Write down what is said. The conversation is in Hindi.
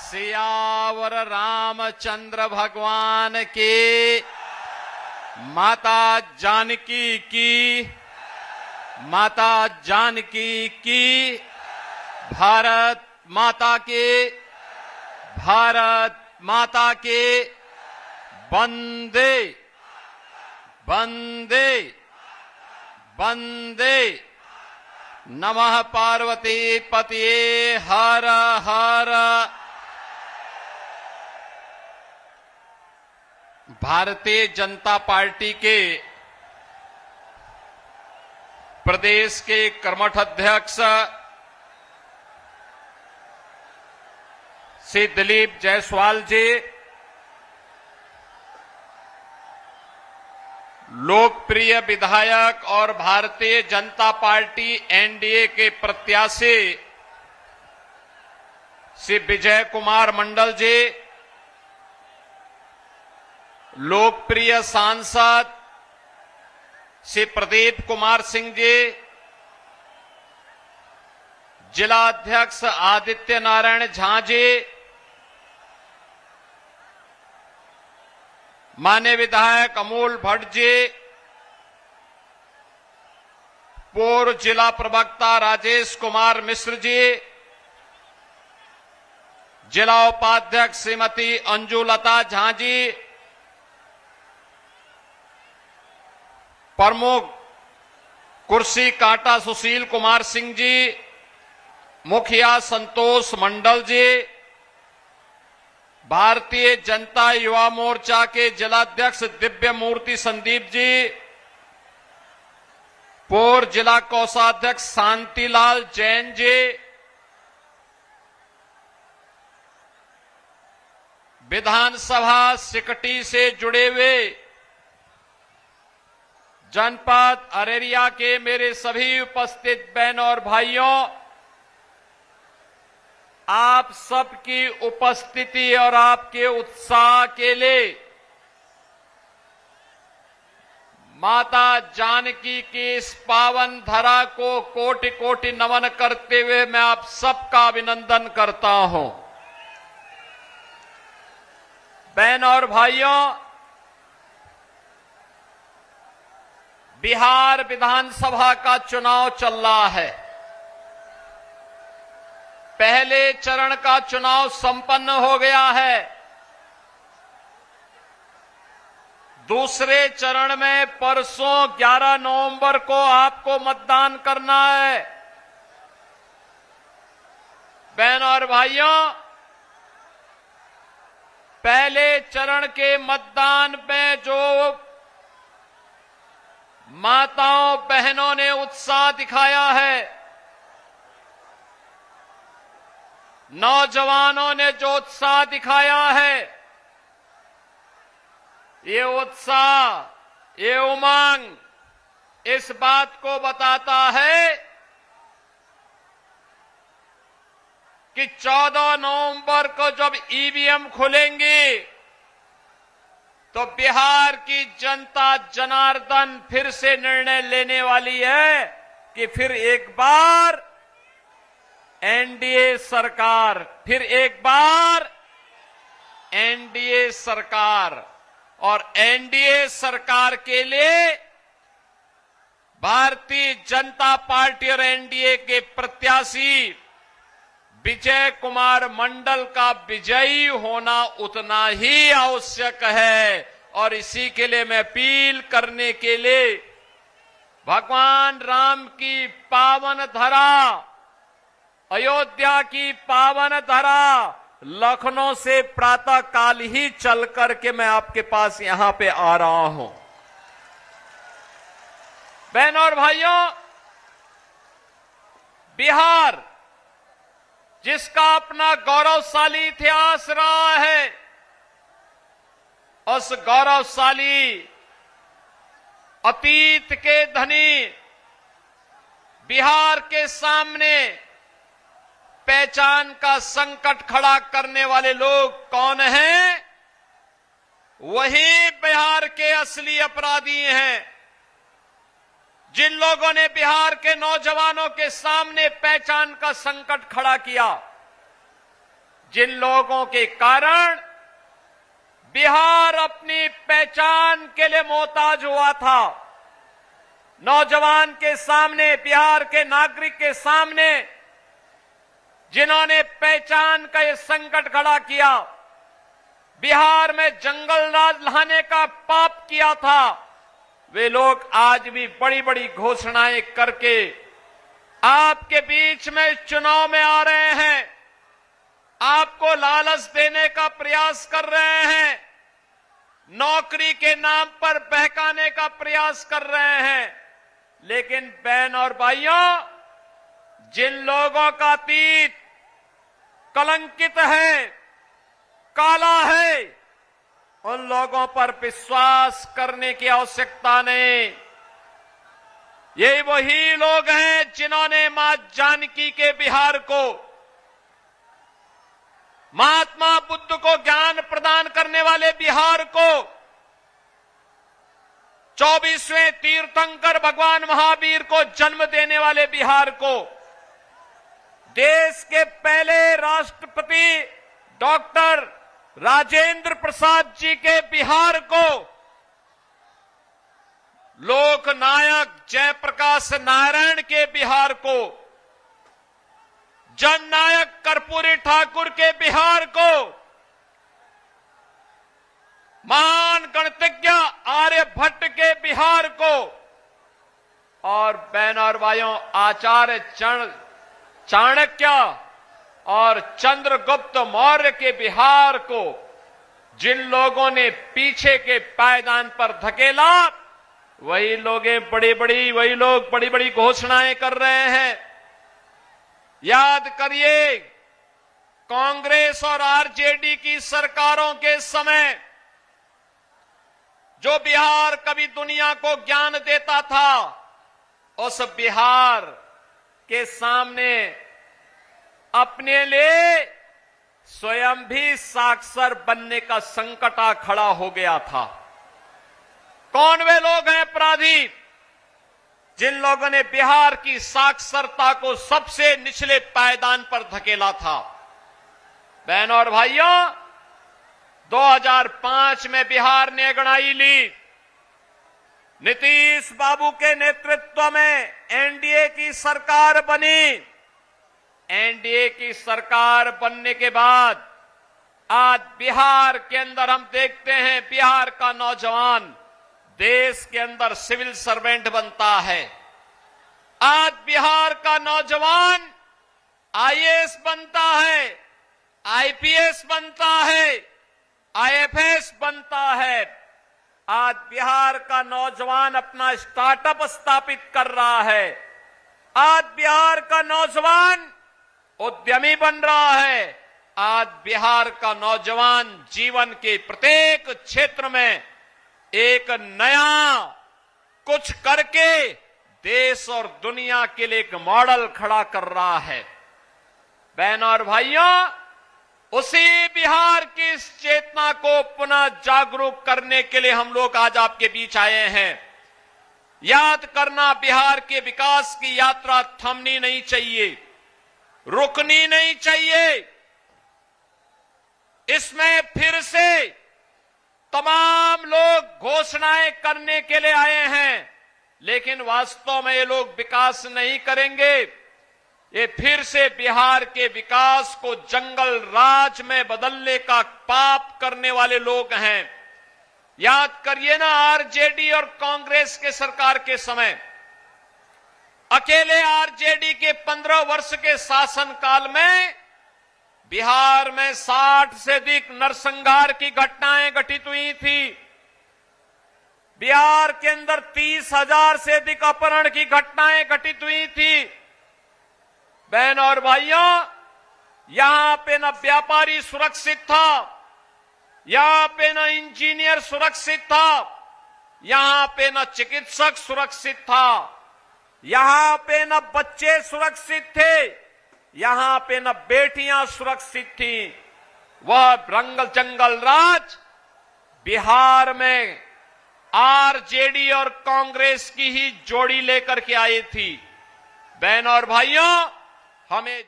सियावर रामचंद्र भगवान की, माता जानकी की, माता जानकी की, भारत माता के, भारत माता के, वंदे वंदे वंदे। नमः पार्वती पतये हर हर। भारतीय जनता पार्टी के प्रदेश के कर्मठ अध्यक्ष श्री दिलीप जायसवाल जी, लोकप्रिय विधायक और भारतीय जनता पार्टी एनडीए के प्रत्याशी श्री विजय कुमार मंडल जी, लोकप्रिय सांसद श्री प्रदीप कुमार सिंह जी, जिला अध्यक्ष आदित्य नारायण झा जी, माननीय विधायक अमोल भट्ट जी, पूर्व जिला प्रवक्ता राजेश कुमार मिश्र जी, जिला उपाध्यक्ष श्रीमती अंजुलता झा जी, प्रमुख कुर्सी कांटा सुशील कुमार सिंह जी, मुखिया संतोष मंडल जी, भारतीय जनता युवा मोर्चा के जिलाध्यक्ष दिव्य मूर्ति संदीप जी, पूर्व जिला कोषाध्यक्ष शांतिलाल जैन जी, विधानसभा सिकटी से जुड़े हुए जनपद अरेरिया के मेरे सभी उपस्थित बहनों और भाइयों, आप सबकी उपस्थिति और आपके उत्साह के लिए माता जानकी की इस पावन धरा को कोटि कोटि नमन करते हुए मैं आप सबका अभिनंदन करता हूं। बहनों और भाइयों, बिहार विधानसभा का चुनाव चल रहा है। पहले चरण का चुनाव संपन्न हो गया है। दूसरे चरण में परसों 11 नवंबर को आपको मतदान करना है। बहनों और भाइयों, पहले चरण के मतदान में जो माताओं बहनों ने उत्साह दिखाया है, नौजवानों ने जो उत्साह दिखाया है, ये उत्साह, ये उमंग इस बात को बताता है कि 14 नवंबर को जब ईवीएम खुलेंगे तो बिहार की जनता जनार्दन फिर से निर्णय लेने वाली है कि फिर एक बार एनडीए सरकार, फिर एक बार एनडीए सरकार। और एनडीए सरकार के लिए भारतीय जनता पार्टी और एनडीए के प्रत्याशी विजय कुमार मंडल का विजयी होना उतना ही आवश्यक है। और इसी के लिए मैं अपील करने के लिए भगवान राम की पावन धरा, अयोध्या की पावन धरा, लखनऊ से प्रातः काल ही चल करके मैं आपके पास यहां पे आ रहा हूं। बहनों और भाइयों, बिहार जिसका अपना गौरवशाली इतिहास रहा है, उस गौरवशाली अतीत के धनी बिहार के सामने पहचान का संकट खड़ा करने वाले लोग कौन हैं? वही बिहार के असली अपराधी हैं। जिन लोगों ने बिहार के नौजवानों के सामने पहचान का संकट खड़ा किया, जिन लोगों के कारण बिहार अपनी पहचान के लिए मोहताज हुआ था, नौजवान के सामने, बिहार के नागरिक के सामने जिन्होंने पहचान का ये संकट खड़ा किया, बिहार में जंगल राज लाने का पाप किया था, वे लोग आज भी बड़ी बड़ी घोषणाएं करके आपके बीच में चुनाव में आ रहे हैं, आपको लालच देने का प्रयास कर रहे हैं, नौकरी के नाम पर बहकाने का प्रयास कर रहे हैं। लेकिन बहन और भाइयों, जिन लोगों का अतीत कलंकित है, काला है, उन लोगों पर विश्वास करने की आवश्यकता नहीं। ये वही लोग हैं जिन्होंने मां जानकी के बिहार को, महात्मा बुद्ध को ज्ञान प्रदान करने वाले बिहार को, 24वें तीर्थंकर भगवान महावीर को जन्म देने वाले बिहार को, देश के पहले राष्ट्रपति डॉक्टर राजेंद्र प्रसाद जी के बिहार को, लोकनायक जयप्रकाश नारायण के बिहार को, जननायक कर्पूरी ठाकुर के बिहार को, महान गणितज्ञ आर्यभट्ट के बिहार को, और बहन और भाइयों, आचार्य चाणक्य और चंद्रगुप्त मौर्य के बिहार को जिन लोगों ने पीछे के पायदान पर धकेला, वही लोग बड़ी बड़ी घोषणाएं कर रहे हैं। याद करिए, कांग्रेस और आरजेडी की सरकारों के समय जो बिहार कभी दुनिया को ज्ञान देता था, उस बिहार के सामने अपने लिए स्वयं भी साक्षर बनने का संकट आ खड़ा हो गया था। कौन वे लोग हैं अपराधी जिन लोगों ने बिहार की साक्षरता को सबसे निचले पायदान पर धकेला था? बहनों और भाइयों, 2005 में बिहार ने अंगड़ाई ली। नीतीश बाबू के नेतृत्व में एनडीए की सरकार बनी। एनडीए की सरकार बनने के बाद आज बिहार के अंदर हम देखते हैं, बिहार का नौजवान देश के अंदर सिविल सर्वेंट बनता है। आज बिहार का नौजवान आईएएस बनता है, आईपीएस बनता है, आईएफएस बनता है। आज बिहार का नौजवान अपना स्टार्टअप स्थापित कर रहा है। आज बिहार का नौजवान उद्यमी बन रहा है। आज बिहार का नौजवान जीवन के प्रत्येक क्षेत्र में एक नया कुछ करके देश और दुनिया के लिए एक मॉडल खड़ा कर रहा है। बहनों और भाइयों, उसी बिहार की इस चेतना को पुनः जागरूक करने के लिए हम लोग आज आपके बीच आए हैं। याद करना, बिहार के विकास की यात्रा थमनी नहीं चाहिए, रुकनी नहीं चाहिए। इसमें फिर से तमाम लोग घोषणाएं करने के लिए आए हैं, लेकिन वास्तव में ये लोग विकास नहीं करेंगे। ये फिर से बिहार के विकास को जंगल राज में बदलने का पाप करने वाले लोग हैं। याद करिए ना, आरजेडी और कांग्रेस के सरकार के समय अकेले आरजेडी के 15 वर्ष के शासनकाल में बिहार में 60 से अधिक नरसंहार की घटनाएं घटित हुई थी। बिहार के अंदर 30,000 से अधिक अपहरण की घटनाएं घटित हुई थी। बहनों और भाइयों, यहां पे न व्यापारी सुरक्षित था, यहां पे न इंजीनियर सुरक्षित था, यहां पे न चिकित्सक सुरक्षित था, यहां पे न बच्चे सुरक्षित थे, यहां पे न बेटियां सुरक्षित थी। वह रंगल जंगल राज बिहार में आरजेडी और कांग्रेस की ही जोड़ी लेकर के आई थी। बहनों और भाइयों, हमें